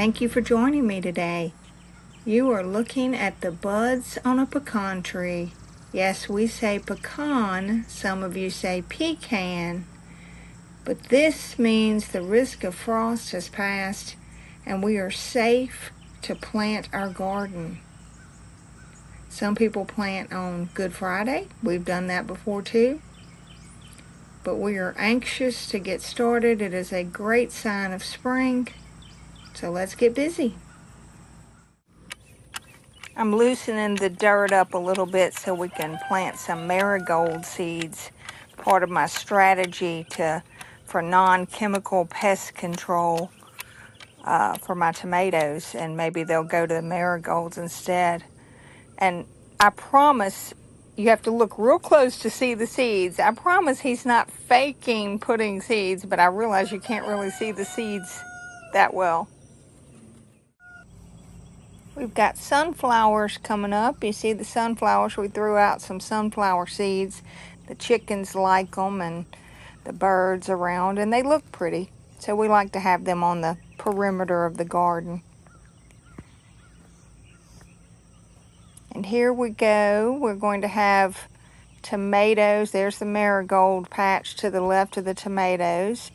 Thank you for joining me today. You are looking at the buds on a pecan tree. Yes, we say pecan, some of you say pecan, but this means the risk of frost has passed and we are safe to plant our garden. Some people plant on Good Friday. We've done that before too. But we are anxious to get started. It is a great sign of spring. So let's get busy. I'm loosening the dirt up a little bit so we can plant some marigold seeds. Part of my strategy for non-chemical pest control for my tomatoes, and maybe they'll go to the marigolds instead. And I promise, you have to look real close to see the seeds. I promise he's not faking putting seeds, but I realize you can't really see the seeds that well. We've got sunflowers coming up. You see the sunflowers? We threw out some sunflower seeds. The chickens like them and the birds around, and they look pretty. So we like to have them on the perimeter of the garden. And here we go. We're going to have tomatoes. There's the marigold patch to the left of the tomatoes.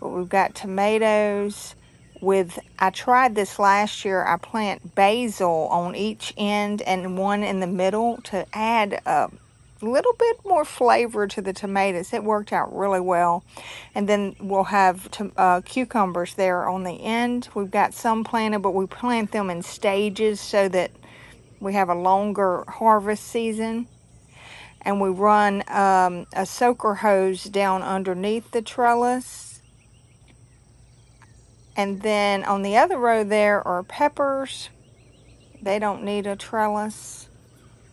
But we've got tomatoes with, I tried this last year. I plant basil on each end and one in the middle to add a little bit more flavor to the tomatoes. It worked out really well. And then we'll have cucumbers there on the end. We've got some planted, but we plant them in stages so that we have a longer harvest season. And we run a soaker hose down underneath the trellis. And then on the other row there are peppers. They don't need a trellis.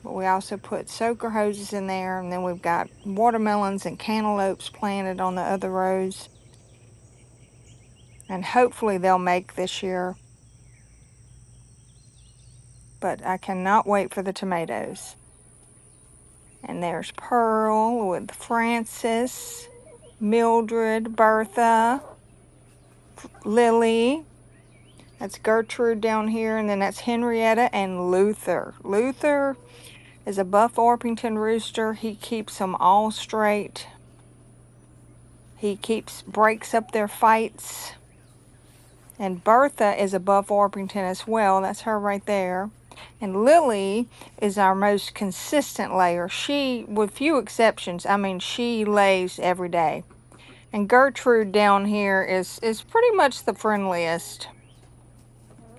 But we also put soaker hoses in there. And then we've got watermelons and cantaloupes planted on the other rows. And hopefully they'll make this year. But I cannot wait for the tomatoes. And there's Pearl with Francis, Mildred, Bertha, Lily. That's Gertrude down here, and then that's Henrietta and Luther. Luther is a Buff Orpington rooster. He keeps them all straight. He breaks up their fights. And Bertha is a Buff Orpington as well. That's her right there. And Lily is our most consistent layer. She, with few exceptions, she lays every day. And Gertrude down here is pretty much the friendliest.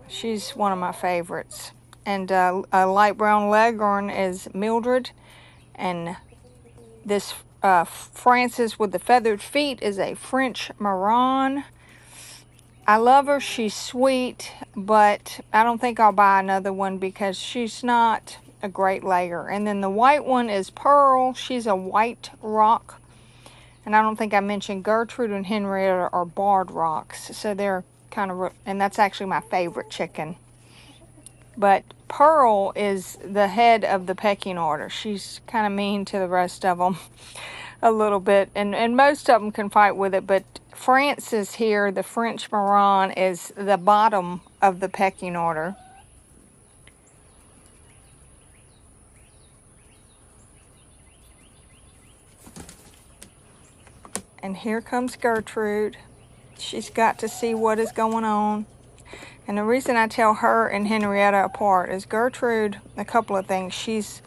She's one of my favorites. And a light brown leghorn is Mildred. And this Frances with the feathered feet is a French Marron. I love her. She's sweet, but I don't think I'll buy another one because she's not a great layer. And then the white one is Pearl. She's a white rock. And I don't think I mentioned Gertrude and Henrietta are barred rocks. So they're kind of, and that's actually my favorite chicken. But Pearl is the head of the pecking order. She's kind of mean to the rest of them a little bit. And most of them can fight with it. But Frances here, the French Marron, is the bottom of the pecking order. And here comes Gertrude. She's got to see what is going on. And the reason I tell her and Henrietta apart is Gertrude, a couple of things. She's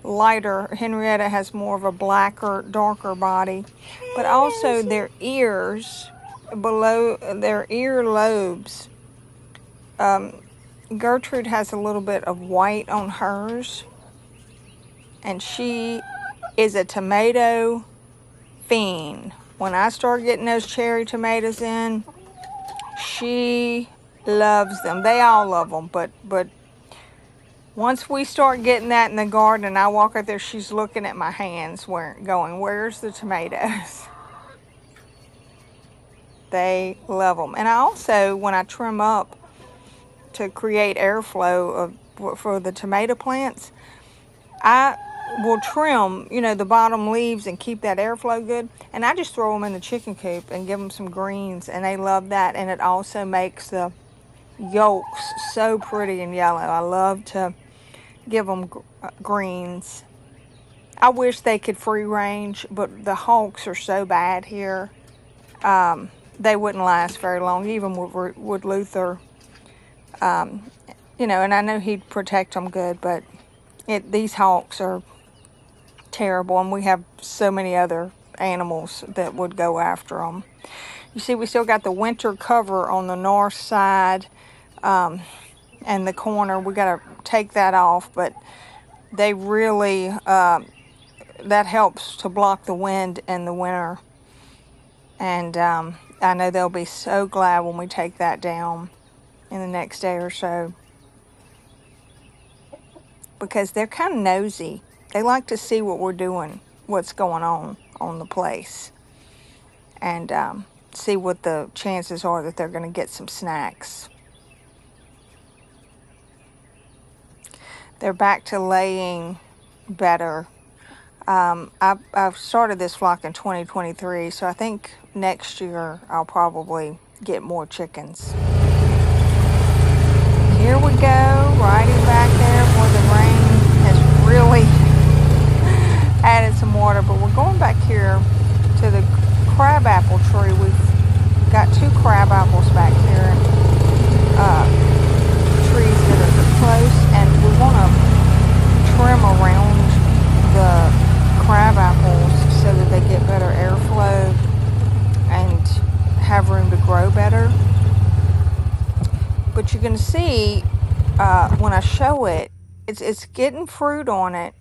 lighter. Henrietta has more of a blacker, darker body. But also their ears, below their ear lobes. Gertrude has a little bit of white on hers. And she is a tomato fiend. When I start getting those cherry tomatoes in, she loves them. They all love them, but once we start getting that in the garden and I walk out there, she's looking at my hands going, where's the tomatoes? They love them. And I also, when I trim up to create airflow for the tomato plants, I will trim, the bottom leaves and keep that airflow good. And I just throw them in the chicken coop and give them some greens, and they love that. And it also makes the yolks so pretty and yellow. I love to give them greens. I wish they could free range, but the hawks are so bad here. They wouldn't last very long, even with Luther. Um, and I know he'd protect them good, but these hawks are terrible, and we have so many other animals that would go after them. You see, we still got the winter cover on the north side, and the corner. We got to take that off, but they really that helps to block the wind in the winter. And I know they'll be so glad when we take that down in the next day or so, because they're kind of nosy. They like to see what we're doing, what's going on the place, and see what the chances are that they're going to get some snacks. They're back to laying better. I've started this flock in 2023, so I think next year I'll probably get more chickens. Here we go, riding back there where the rain has really added some water, but we're going back here to the crabapple tree. We've got 2 crabapples back here, trees that are close, and we want to trim around the crab apples so that they get better airflow and have room to grow better. But you're going to see when I show it, it's getting fruit on it,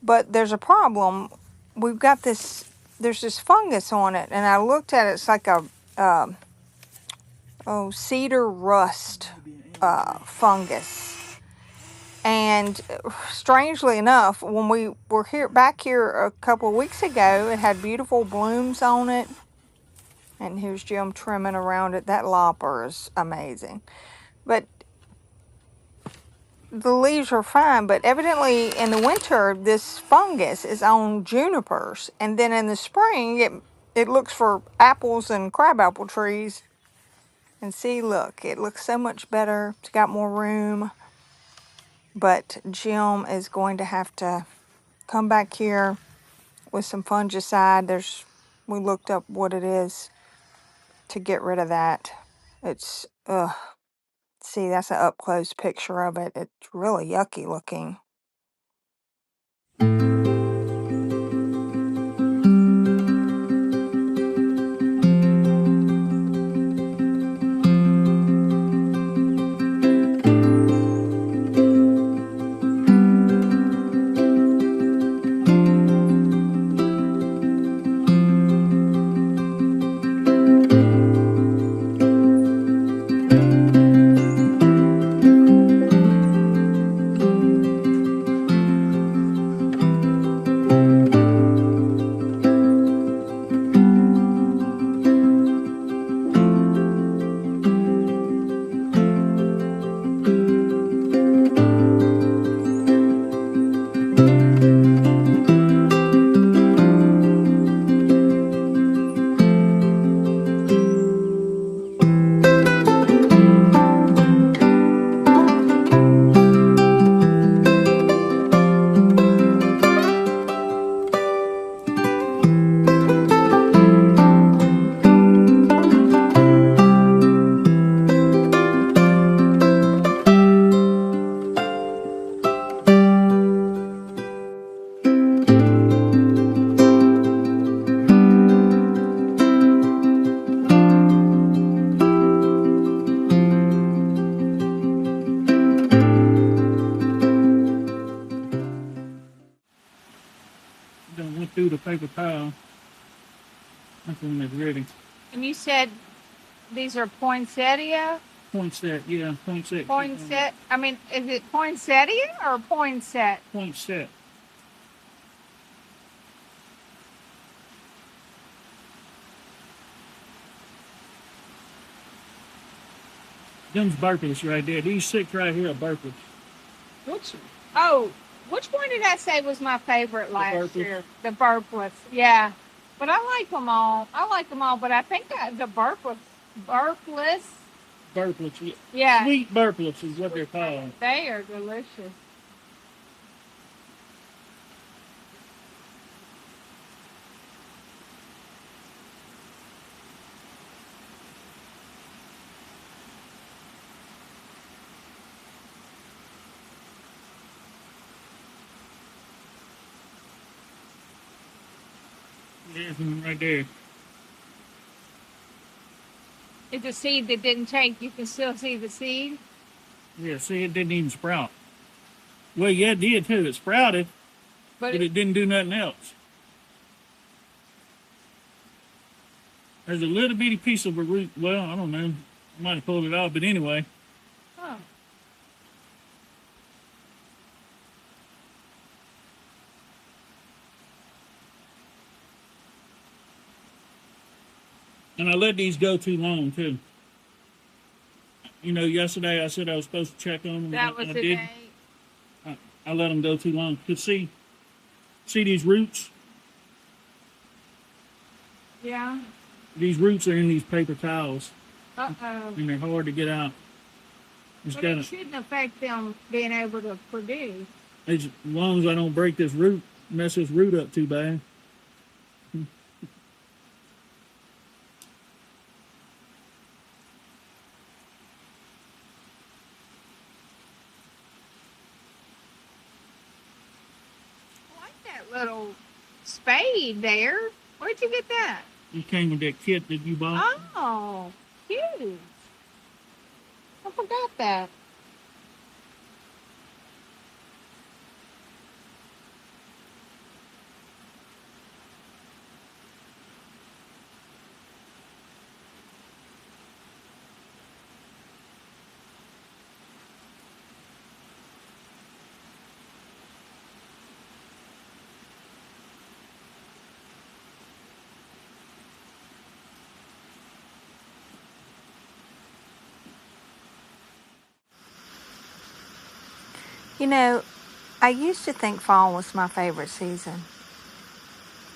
but there's a problem. We've got there's this fungus on it, and I looked at it. It's like a cedar rust fungus. And strangely enough, when we were back here a couple of weeks ago, it had beautiful blooms on it. And here's Jim trimming around it. That lopper is amazing. But the leaves are fine. But evidently in the winter, this fungus is on junipers. And then in the spring, it looks for apples and crabapple trees. And see, look, it looks so much better. It's got more room. But Jim is going to have to come back here with some fungicide. We looked up what it is to get rid of that. It's see, that's an up close picture of it. It's really yucky looking. Done went through the paper towel. That's when it's ready. And you said these are poinsettia? Poinsett, yeah, poinsett. Poinsett. I mean, is it poinsettia or poinsett? Poinsett. Them's burpless right there. These 6 right here are burpless. Which one did I say was my favorite last year? The burpless. Yeah. But I like them all. But I think the burpless burplets. Yeah. Sweet burplets is what they're called. They are delicious. There's one right there. It's a seed that didn't take. You can still see the seed. Yeah, see, it didn't even sprout. Well, yeah, it did too. It sprouted, but it didn't do nothing else. There's a little bitty piece of a root. Well, I don't know. I might have pulled it off, but anyway. Oh. And I let these go too long too. You know, yesterday I said I was supposed to check on them. That was the day. I let them go too long. Cause see these roots? Yeah. These roots are in these paper towels. Uh-oh. And they're hard to get out. But it shouldn't affect them being able to produce. As long as I don't break this root, mess this root up too bad. I like that little spade there. Where'd you get that? It came with that kit that you bought. Oh, cute. I forgot that. You know, I used to think fall was my favorite season.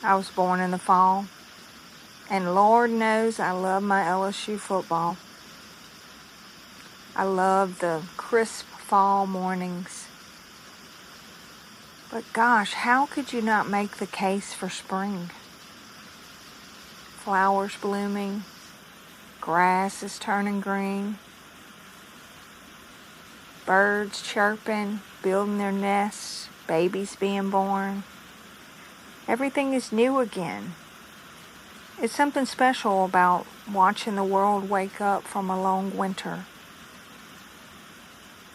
I was born in the fall, and Lord knows I love my LSU football. I love the crisp fall mornings. But gosh, how could you not make the case for spring? Flowers blooming, grass is turning green, birds chirping, building their nests, babies being born. Everything is new again. It's something special about watching the world wake up from a long winter.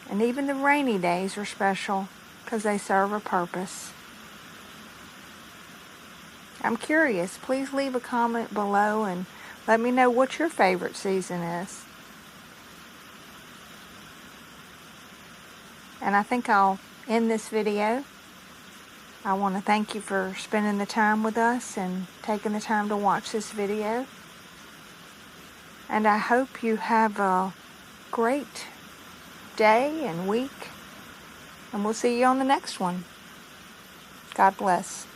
And even the rainy days are special because they serve a purpose. I'm curious. Please leave a comment below and let me know what your favorite season is. And I think I'll end this video. I want to thank you for spending the time with us and taking the time to watch this video. And I hope you have a great day and week. And we'll see you on the next one. God bless.